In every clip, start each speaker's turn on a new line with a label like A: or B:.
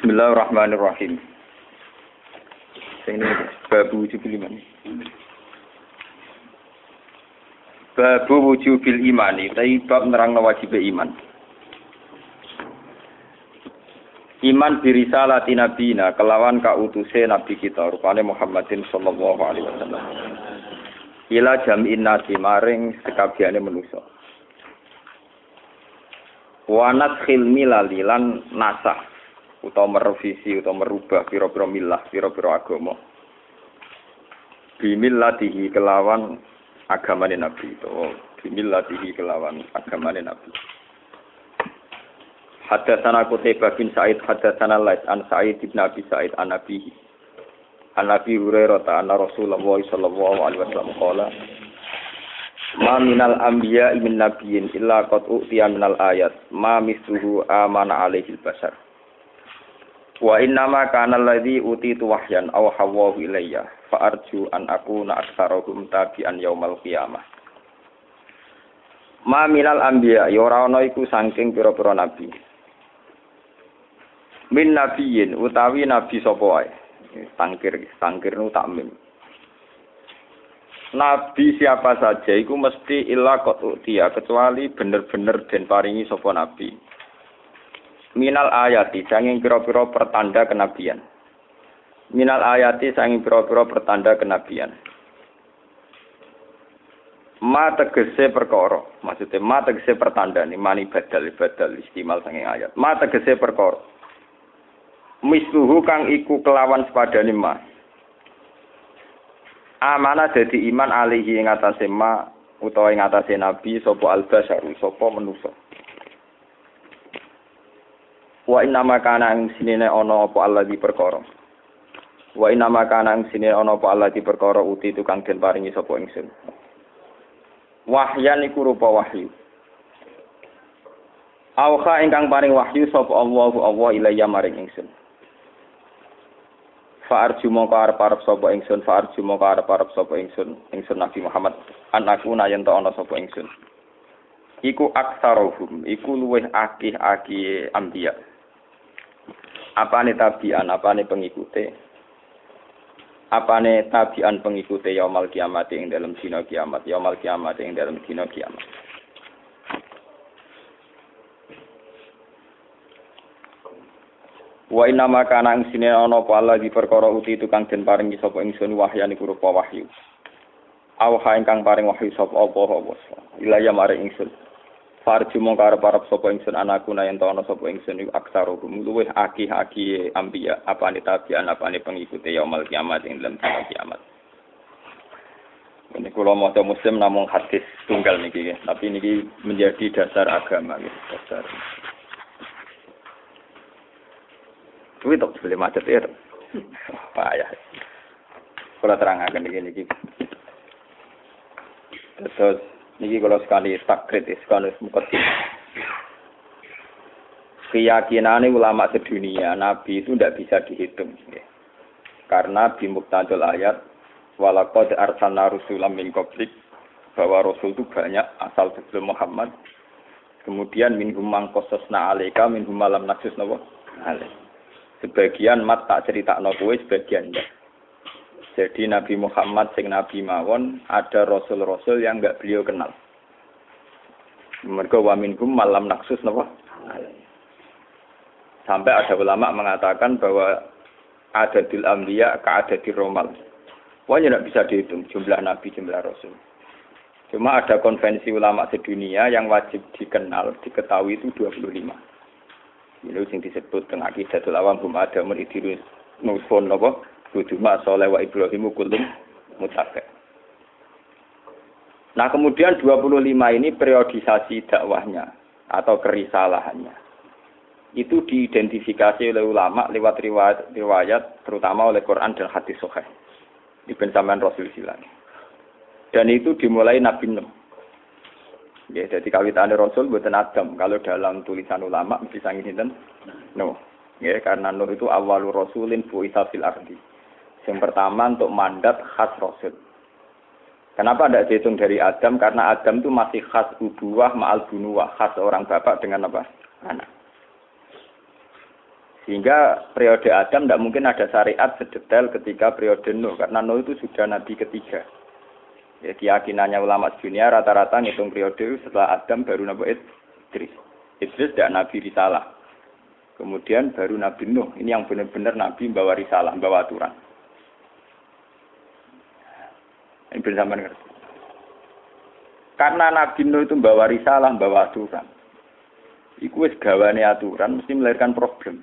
A: Bismillahirrahmanirrahim. Ini bab wujubil iman. Bab wujubil imani, bab nerangno wajib iman. Iman birisalati nabiyina kelawan kautuse nabi kita rupane Muhammadin sallallahu alaihi wasallam. Ila jam'in nasi maring sekabehane manusa. Wa nadkhil milalilan nasah utawa merevisi utawa merubah pira-pira milah, pira-pira agama. Bimillatihi kelawan agamane nabi itu. Bimillatihi kelawan agamane nabi. Haddatsana Qutaibah bin Sa'id haddatsana Lais an Sa'id bin Abi Sa'id an Nabi. An Nabi Hurairah anna Rasulullah sallallahu alaihi wasallam qala ma minal anbiya min nabiyyin illa qad utiya minal ayat ma misluhu amana alaihi al-bashar. Wa innama kana alladhi utitu wahyan aw hawahu ilayya fa arju an akuna aktsarahum tabi'an yaumal qiyamah. Ma minal anbiya ya ora ana iku saking pira-pira nabi. Min nabiyyin utawi nabi sapa wae. Tangkir nu takmim. Nabi siapa saja iku mesti illa qad utiya kecuali bener-bener den paringi sapa nabi. Minal ayati sanging pira-pira pertanda kenabian. Minal ayati sanging pira-pira pertanda kenabian. Ma tegese perkara, maksudnya ma tegese pertanda ni mani badal istimal sanging ayat. Ma tegese perkara. Misluhu kang iku kelawan sepadane ma. Amanah dadi iman alihi ing atase ma utawa ing atase nabi sapa al-basyaru sapa manusa. Wa inna ma kana ing sinene ana apa Allah di perkara. Wa inna ma kana ing sinene ana apa Allah di perkara uti tukang den paringi sapa ingsun. Wahyan iku rupa wahyu. Awha ingkang paring wahyu sapa Allah ilayya maring ingsun. Fa arju mongko arep sapa ingsun ingsun Nabi Muhammad anakku yen ta ana sapa ingsun. Iku aksarohum iku luweh akeh anbiya. Apane tabian, apane pengikute yaumul kiamat ing dalam dina kiamat, yaumul kiamat ing dalam dina kiamat. Wa inna ma kana ing sine ana apa Allah di perkara uti tukang den paringi sapa ingsun wahyan iku rupa wahyu. Awha ingkang paring wahyu sapa apa ilaya maring ingsun. Farju mongko arep sapa ingsun anakku yen ta ana sapa ingsun iku aksarohum luweh akeh anbiya apane tabian apane pengikute yaumul kiamat ing dalam dina kiamat. Ini kula maca muslim namung hadis tunggal niki, tapi niki menjadi dasar agama gitu, dasar. Kuwi tok boleh macet ya. Payah. Kula terangaken niki. Terus niki kalau sekali tak kritis kalau mukti. Keyakinan ulama sedunia Nabi itu tidak bisa dihitung. Karena di muqtadul ayat walaqad arsalna rusulan min qablik bahwa rasul itu banyak asal sebelum Muhammad. Kemudian minhum man qasasna alaika minhum lam naqsus nawa. Sebagian mat tak critakno kowe sebagian enggak. Jadi Nabi Muhammad sing Nabi mawon ada rasul-rasul yang enggak beliau kenal. Mergo wa minhum malam naksus napa? Sampai ada ulama mengatakan bahwa adadul anbiya ka adadir romal. Pokoknya tidak bisa dihitung jumlah nabi, jumlah rasul. Cuma ada konvensi ulama sedunia yang wajib dikenal, diketahui itu 25. Ini yang disebut dengan aqidatul awam hum adamun idrus nusfun napa? Buduma soleh wa Ibrahimu kulum mutabe. Nah kemudian 25 ini periodisasi dakwahnya atau kerisalahannya. Itu diidentifikasi oleh ulama lewat riwayat terutama oleh Quran dan hadis sahih. Di pensamaan Rasul silang. Dan itu dimulai Nabi Nuh. Ya, jadi kawitannya Rasul buatan Adam. Kalau dalam tulisan ulama mesti sangi sinten Nuh. Ya, karena Nuh itu awalur rasulin bu'itsa fil ardi. Yang pertama untuk mandat khas Rasul. Kenapa tidak dihitung dari Adam? Karena Adam itu masih khas ubuwah ma'al bunuwah. Khas orang bapak dengan apa? Anak. Sehingga periode Adam tidak mungkin ada syariat sedetail ketika periode Nuh, karena Nuh itu sudah nabi ketiga. Ya, keyakinannya ulama dunia rata-rata ngitung periode setelah Adam baru Nabi Idris. Idris tidak nabi risalah. Kemudian baru Nabi Nuh, ini yang benar-benar nabi membawa risalah, membawa aturan. Ini bersama ngerti. Karena Nabi Nuh itu membawa risalah, membawa aturan. Iku wis gawane aturan mesti melahirkan problem.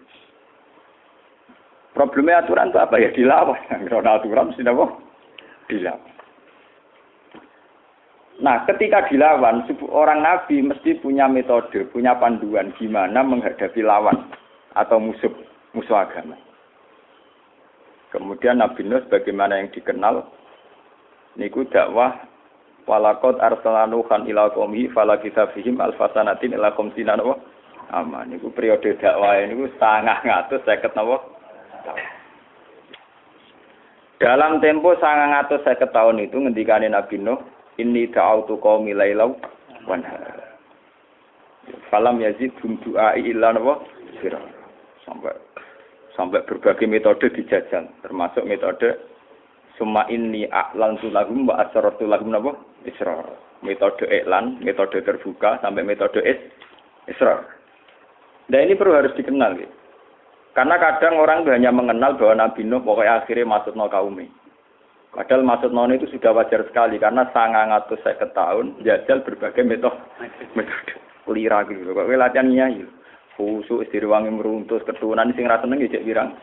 A: Problemnya aturan itu apa ya? Dilawan. Karena aturan mesti apa? Dilawan. Nah, ketika dilawan, orang Nabi mesti punya metode, punya panduan gimana menghadapi lawan atau musuh agama. Kemudian Nabi Nuh bagaimana yang dikenal, niku dakwah walaqad arsalna nuhan ila qaumi falakitha fihim alfasanatin ila qamsina wa aman. Niku periode dakwah niku 950 napa? Dalam tempo 950 tahun itu ngendikane Nabi Nuh, inni da'autu qaumi lailau wa nahar. Falam yazidhum du'ai illa napa? Sampai berbagai metode dijajal, termasuk metode summa inni a'lantu lahum wa asrartu lahum napa? Israr. Metode iklan, metode terbuka sampai metode israr. Nah ini perlu harus dikenal gitu. Karena kadang orang hanya mengenal bahwa Nabi Nuh pokoknya akhirnya maksudnya kaumnya. Padahal maksudnya itu sudah wajar sekali karena 950 tahun jajal berbagai metode lira gitu. Kok latihan nyai. Khusuk istri wangi meruntus keturunan sing ra seneng jek pirang.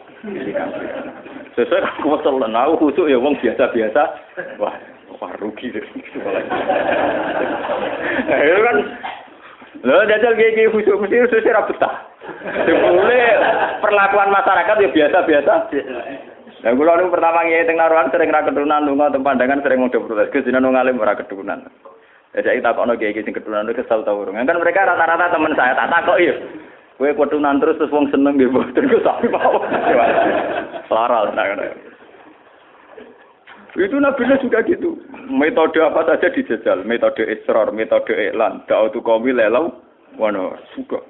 A: Sesuai aku selen aku khusuk ya wong biasa-biasa. Wah rugi deh. Ayo kan. Lho jajal iki khusuk mesti ra betah. Sebule perlakuan masyarakat ya biasa-biasa. Lah kula niku pertama ngiye teng Naruhan sering ra keturunan lunga teng pandangan sering modho protes. Gus jenengan ngalim ora keturunan. Ya saiki takokno kiai sing keturunan itu kesal ta urung. Kan mereka rata-rata teman saya tak takoki. Kowe keturunan terus wong seneng nggih mboten ku sapi mawon. Laral ngono. Itu Nabi juga gitu. Metode apa saja dijajal, metode israr, metode iklan, da'utu qaumi lelau wono suka.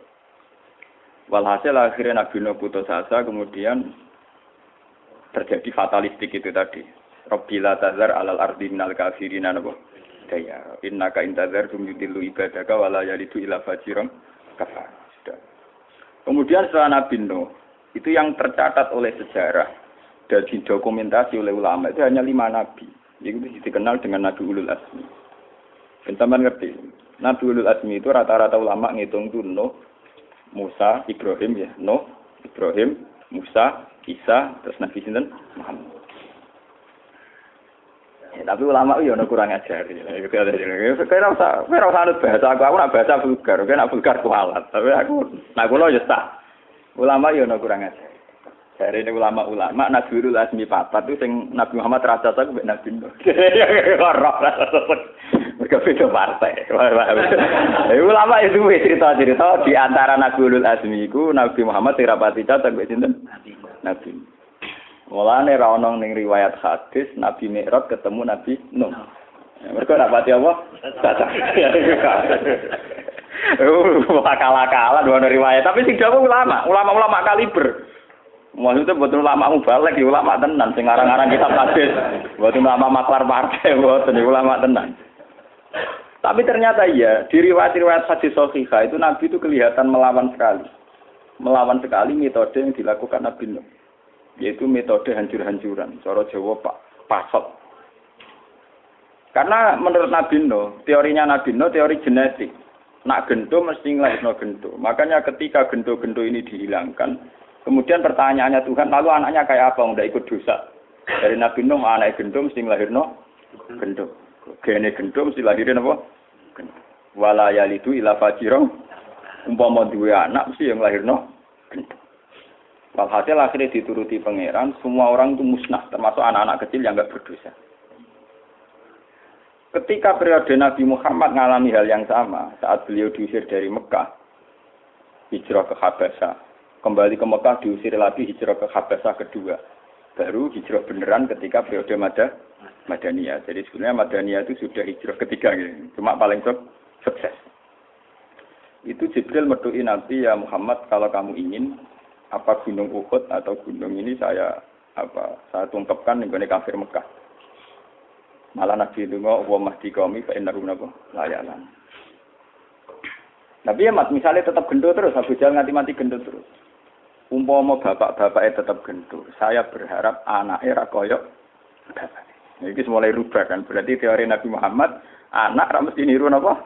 A: Walhasil akhirnya Nabi Nuh putus asa, kemudian terjadi fatalistik itu tadi. Rabbila tazar alal ardi minal kafirina napa? Daya. Innaka intazar yudillu ibadaka wala yalidu ila fajiran kafar. Sudah. Kemudian setelah Nabi Nuh, itu yang tercatat oleh sejarah dan didokumentasi oleh ulama itu hanya 5 nabi. Itu dikenal dengan Nabi Ulul Azmi. Teman ngerti? Nabi Ulul Azmi itu rata-rata ulama ngitung itu Nuh, Musa, Ibrahim ya. Nuh, Ibrahim, Musa, Isa, terus Nabi sinten? Muhammad. Ya, tapi ulama itu ya kurang ajar. Kira usah anut bahasa aku nak bahasa vulgar, nak vulgar kualat. Tapi aku, nak kulo ya sah. Ulama ya kurang ajar. Dari ini ulama-ulama Nabi Ulul Azmi papat itu sing Nabi Muhammad rasa aku mbek Nabi Nuh. Mereka beda partai. Ulama itu cerita di antara Nabi Ulul Azmi iku Nabi Muhammad sing rapati cocok mbek sinten? Nabi. Mulane ra ono ning riwayat hadis Nabi Mi'raj ketemu Nabi Nuh. Mereka rapati apa? Cocok. Akal-akalan dua riwayat, tapi sing dawuh ulama kaliber. Maksudnya betul ulama mubalek, ulama tenan, sing aran-aran kitab hadis, betul ulama maklar partai, betul ulama tenan. Tapi ternyata iya, di riwayat-riwayat hadis sahihah itu Nabi itu kelihatan melawan sekali metode yang dilakukan Nabi Nuh, yaitu metode hancur-hancuran, cara Jawa pasot. Karena menurut Nabi Nuh, teorinya Nabi Nuh teori genetik, nak gento mesti ngelahirno gento. Makanya ketika gento-gento ini dihilangkan, kemudian pertanyaannya Tuhan, lalu anaknya kayak apa? Udah ikut dosa. Dari Nabi Nuh, anak gendum mesti lahirno gendum. Gene gendum mesti lahirin apa? Gendum. Wala yalidu ila fajiro. Umpama duwe anak mesti yang lahirno gendum. Walhasil akhirnya dituruti pangeran, semua orang itu musnah, termasuk anak-anak kecil yang enggak berdosa. Ketika periode Nabi Muhammad mengalami hal yang sama, saat beliau diusir dari Mekah, hijrah ke Habasyah. Kembali ke Mekah diusir lagi hijrah ke Habasyah kedua. Baru hijrah beneran ketika periode Madaniyah. Jadi sebenarnya Madaniyah itu sudah hijrah ketiga gitu. Cuma paling sukses. Itu Jibril medui Nabi, ya Muhammad, kalau kamu ingin apa gunung Uhud atau gunung ini saya tungkapkan dengan kafir Mekah. Malah Nabi itu wa mahdi qaumi fa innahu layalan. Tapi ya misalnya tetap gendut terus, Abu Jahal mati gendut terus. Umpama bapak-bapaknya tetap gendut, saya berharap anaknya ra koyok bapak. Ini mulai rubah kan, berarti teori Nabi Muhammad anak ra mesti niru napa?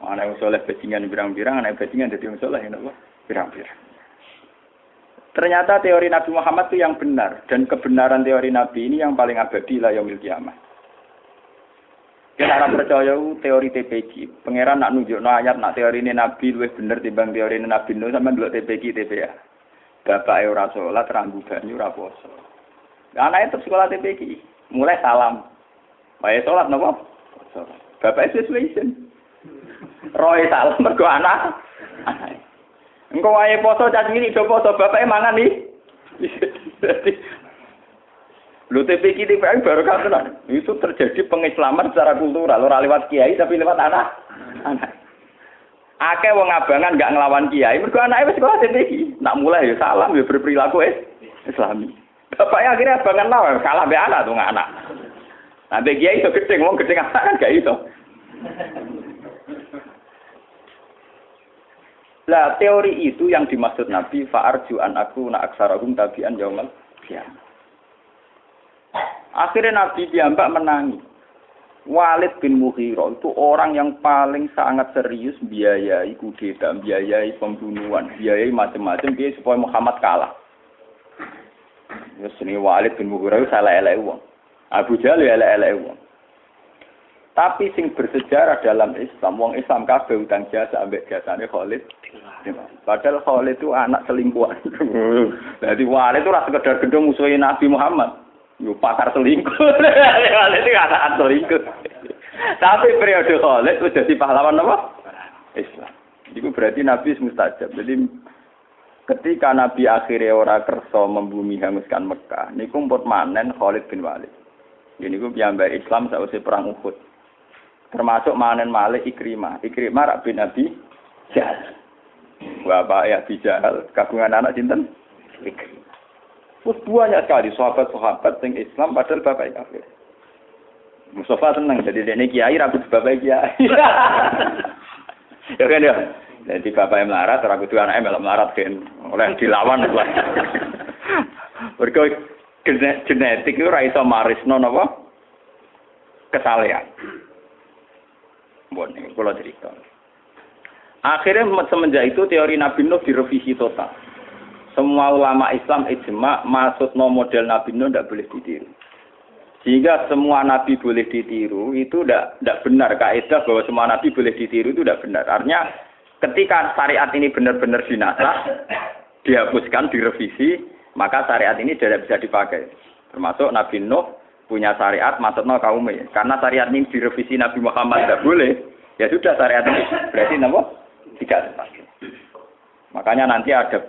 A: Anak yang soleh bajingan birang-birang, anak bajingan jadi yang soleh napa? Birang-birang. Ternyata teori Nabi Muhammad itu yang benar dan kebenaran teori Nabi ini yang paling abadi la yaumil kiamah. Kita orang percaya teori TPG. Pangeran nak nunjukno ayat nak teori ini Nabi lebih bener timbang teori ini Nabi Nuh sama dua TPG TPA. Bapak ora salat rambu banyu ora poso. Anake tetep sekolah TPG. Mulai salam. Wae salat napa? Bapak sesuaikan. Roy salam mergo anak. Engko wae poso cah cilik do poso bapake mangan iki. Lho TPG TPA baru kan itu terjadi pengislaman secara kultural, ora lewat kiai tapi lewat anak. Akeh wong abangan enggak nglawan kiai, mergo anake wis sekolah TPG. Nak mulai ya salam ya berperilaku Islami. Bapaknya akhirnya abangan lawan, kalah mbek anak tuh anak. Nah mbek kiai iso gedeng, wong gedeng anak kan gak iso. Lah teori itu yang dimaksud Nabi fa'arju an aku na aksarahum tabi'an yaumal qiyamah. Akhirnya Nabi piyambak menangi. Walid bin Mughirah itu orang yang paling sangat serius biayai kudeta, biayai pembunuhan, biayai macam-macam dia supaya Muhammad kalah. Ya sini Walid bin Mughirah itu salah elek wong. Abu Jahal ya elek wong. Tapi sing bersejarah dalam Islam, wong Islam kabeh utang jasa ambek jasane Khalid. Padahal Khalid itu anak selingkuhan. Jadi Walid itu ora sekedar gendong musuhin Nabi Muhammad. Yo pakar selingkuh. Khalid itu anak selingkuh. Tapi periode Khalid itu jadi pahlawan apa? Islam. Itu berarti Nabi mustajab. Jadi ketika Nabi akhirnya ora kersa membumi hanguskan Mekah, niku mpun manen Khalid bin Walid. Ini ku piyambak Islam sausé perang Uhud. Termasuk manen malih Ikrimah. Ikrimah rak bin Abi Jahal. Bapak ya Abi Jahal kagungan anak sinten? Ikrimah. Terus banyak sekali sahabat-sahabat yang Islam padahal bapak kafir. Mustafa senang jadi dene kiai rambut bapak kiai. Ya kan ya. Jadi bapak yang melarat, rambut anaknya melok melarat kan. Oleh dilawan lah. Mergo genetik itu ra iso marisno napa? Kesalehan. Bon, ini kula cerita. Akhirnya semenjak itu teori Nabi Nuh direvisi total. Semua ulama Islam ijma maksudnya model Nabi Nuh tidak boleh ditiru. Sehingga semua nabi boleh ditiru itu tidak benar. Kaidah bahwa semua nabi boleh ditiru itu tidak benar. Artinya ketika syariat ini benar-benar dinasah, dihapuskan, direvisi, maka syariat ini tidak bisa dipakai. Termasuk Nabi Nuh punya syariat maksudnya kaumnya. Karena syariat ini direvisi Nabi Muhammad tidak boleh, ya sudah syariat ini berarti apa? Tidak dipakai. Makanya nanti ada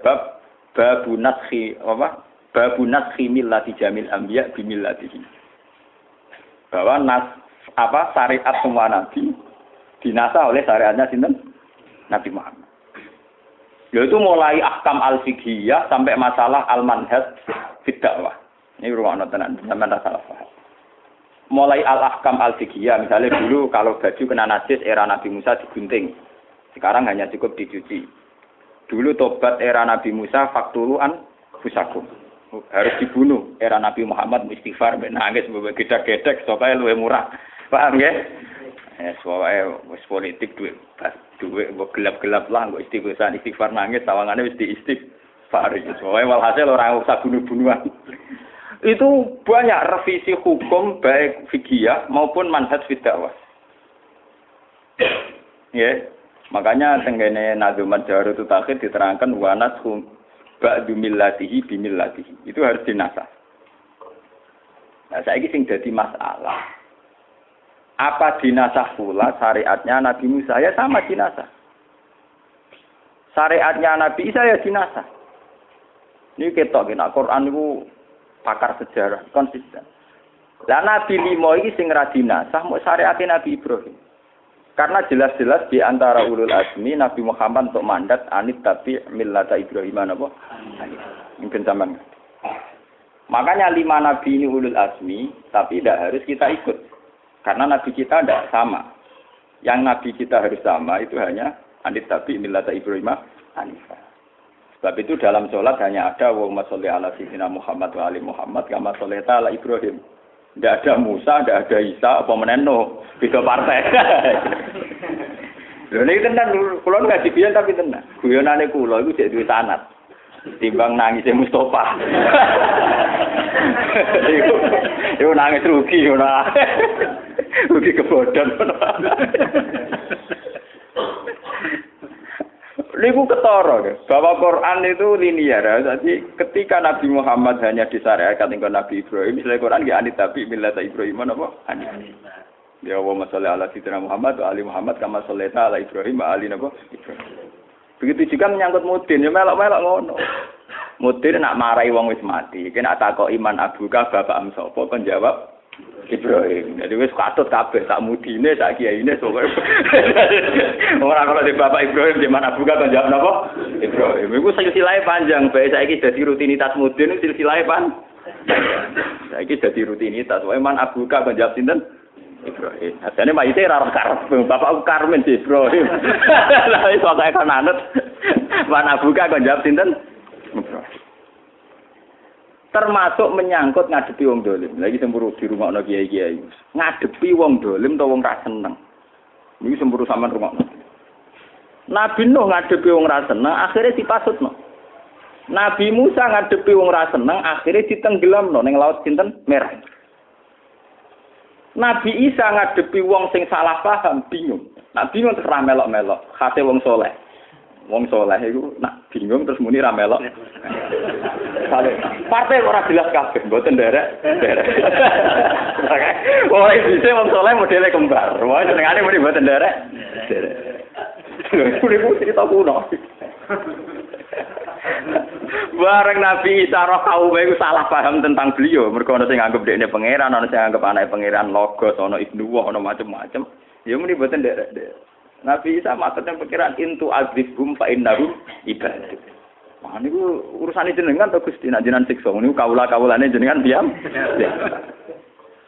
A: babu naskhi millati jamil anbiya bimillatihi. Bahwa syariat semua nabi dinasah oleh syariatnya sinten? Nabi Muhammad. Yaitu mulai ahkam al-fiqhiyah sampai masalah al-manhaj fid dakwah. Ini ruang tenan sampean tak salah paham. Mulai al-ahkam al-fiqhiyah misalnya dulu kalau baju kena najis era Nabi Musa digunting. Sekarang hanya cukup dicuci. Dulu tobat era Nabi Musa faktuluan fusakum. Harus dibunuh. Era Nabi Muhammad istighfar nangis gedek-gedek supaya luwih murah. Paham nggih? Soale wis politik duit mbok gelap-gelap lah mbok istighfar nangis sawangane wis diistighfar. Soale walhasil orang usah bunuh-bunuhan. Itu banyak revisi hukum baik fikih maupun manhaj dakwah. Ya. Makanya tenggene Nazumat Jawarut Takhir diterangkan wanas ba'du millatihi bimillatihi. Itu harus dinasah. Nah, saiki sing dadi masalah. Apa dinasah pula syariatnya Nabi Musa? Ya sama dinasah. Syariatnya Nabi Isa ya dinasah. Ini ketok nek Quran niku pakar sejarah konsisten. Lah Nabi 5 iki sing ra dinasah mok syariate Nabi Ibrahim. Karena jelas-jelas di antara ulul azmi Nabi Muhammad untuk mandat anit tapi millata Ibrahim apa? Mungkin zaman. Makanya 5 nabi ini ulul azmi, tapi tidak harus kita ikut. Karena nabi kita tidak sama. Yang nabi kita harus sama itu hanya anit tapi millata Ibrahim Hanifah. Sebab itu dalam sholat hanya ada Allahumma sholli ala sayyidina Muhammad wa ali Muhammad kama shollaita ala Ibrahim. Tidak ada Musa, tidak ada Isa, apa meneno, beda partai. Lho niki tenan kula ngaji biyen tapi tenan. Guyonane kula iku jek duwe sanad. Timbang nangise Mustofa. Iku nangis rugi ora. Rugi kebodhon. Niku ketara bahwa Quran itu linear. Jadi ketika Nabi Muhammad hanya disyariatkan dengan Nabi Ibrahim, misalnya Quran ya anit tapi millata Ibrahim apa? Hanif. Ya Allahumma sholli ala sayyidina Muhammad wa ali Muhammad kama shollaita ala Ibrahim wa ali Ibrahim. Begitu juga menyangkut mudin, ya melok-melok ngono. Mudin nak marahi wong wis mati, kena takok iman abuka bapakmu sapa kon jawab Ibrahim. Jadi wis katut kabeh sak mudine sak kiyaine pokoke. Ora kalau di bapak Ibrahim di mana abuka kon jawab napa? Ibrahim. Iku silsilahe panjang, bae saiki dadi rutinitas mudin silsilahe panjang. Saiki dadi rutinitas, wae man abuka kon jawab sinten? Ibrahim. Asane mayite ora karep, bapakku Karmen di Ibrahim. Lah iso kaya kan anut. Man abuka kon jawab sinten? Ibrahim. Termasuk menyangkut ngadepi wong dolim. Lagi semburu di rumah ono kiai-kiai. Ngadepi wong dolim atau wong ra seneng. Niki semburu sampean rumakno. Nabi Nuh ngadepi wong ra seneng, akhirnya dipasutno. Nabi Musa ngadepi wong ra seneng, akhirnya ditenggelamno ning laut sinten Merah. Nabi Isa ngadepi wong sing salah paham, bingung. Nak bingung terus ra melok-melok, khate wong soleh. Wong soleh iku nak bingung terus muni ra melok. Partai ora jelas kabeh, mboten nderek. Wong iki wong soleh modele kembar. Wong senengane muni mboten nderek. Kuwi cerita kuno. Bareng Nabi Isa roh kaum iku salah paham tentang beliau. Mergo ana sing nganggep dekne pangeran, ana sing nganggep anake pangeran logos, ana ibnu wah, ana macam-macam. Ya muni mboten nderek. Nabi Isa maksudnya pikiran intu azibhum fa innahum ibadah. Wah niku urusane jenengan to Gusti, nek jenengan siksa niku kawula-kawulane jenengan diam.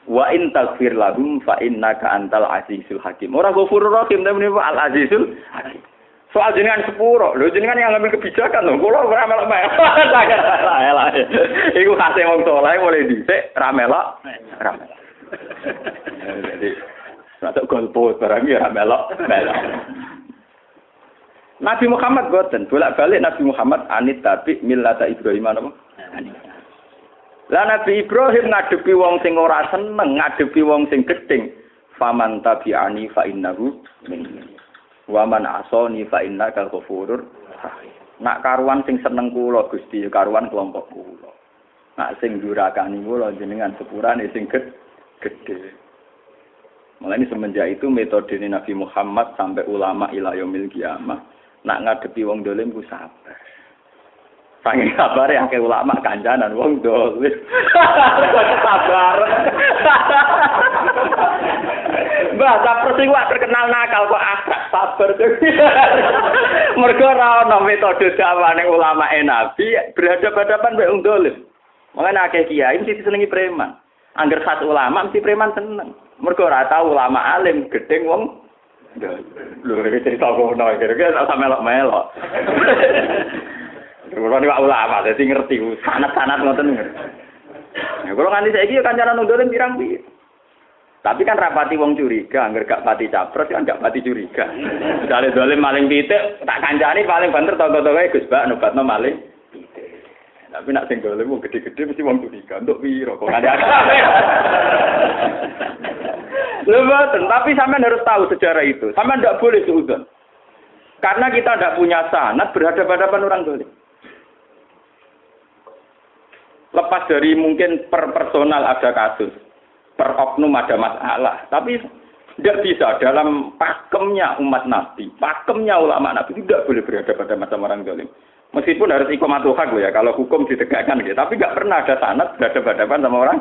A: Wa in taghfir lahum fa innaka antal azizul hakim. Ora Ghafurur Rahim tapi niku Al Azizul Hakim. Soal jenengan sepuro, lho jenengan yang ngambil kebijakan lho, kula ora melok-melok. Lah iku khase wong saleh mulai dhisik ra melok. Jadi masuk golput barang ya melok. Nabi Muhammad boten, bolak-balik Nabi Muhammad anit tabi millata Ibrahim apa? Lah Nabi Ibrahim ngadepi wong sing ora seneng, ngadepi wong sing gedeng. Faman tabi'ani fa innahu minni. Wa man asani fa innaka ghafurur rahim. Nak karuan sing seneng kula Gusti, karuan kelompok kula. Nak sing durakani kula jenengan sepurane sing gedhe. Mulai semenjak itu metode Nabi Muhammad sampai ulama ila yaumil qiyamah nak ngadepi wong dolim ku sabar. Saking sabar ya ke ulama kancanan wong dolim. Sabar. Mbah, sabar sing terkenal nakal kok akak sabar. Mergo ora ana metode dakwane ulama Nabi berhadapan-hadapan mbek wong dolim. Mulane akeh kiai mesti disenengi preman. Angger khas ulama mesti preman seneng. Mergo ora tau ulama alim gedeng wong. Lho iki cerita kono kira-kira ora melok-melok. Kulo niku ulama dadi ngerti sanad-sanad ngoten. Ya kulo nganti saiki kancanan ndolen pirang-pirang. Tapi kan rapati wong curiga, angger gak pati capres kan gak pati curiga. Misale dolim maling pitik, tak kancani paling banter toko-tokoe Gus Bak nobatno maling pitik. Tapi nak sing dolim wong gede-gede mesti wong curiga, untuk piro kok ada. Lebaran, tapi sampean harus tahu sejarah itu. Sampean tidak boleh suudzon. Karena kita tidak punya sanad berhadapan-hadapan orang dolim. Lepas dari mungkin per personal ada kasus, per oknum ada masalah. Tapi tidak bisa dalam pakemnya umat Nabi, pakemnya ulama Nabi tidak boleh berhadapan-hadapan sama orang dolim. Meskipun harus ikomatul haq ya, kalau hukum ditegakkan gitu. Tapi nggak pernah ada sanad berhadapan-hadapan sama orang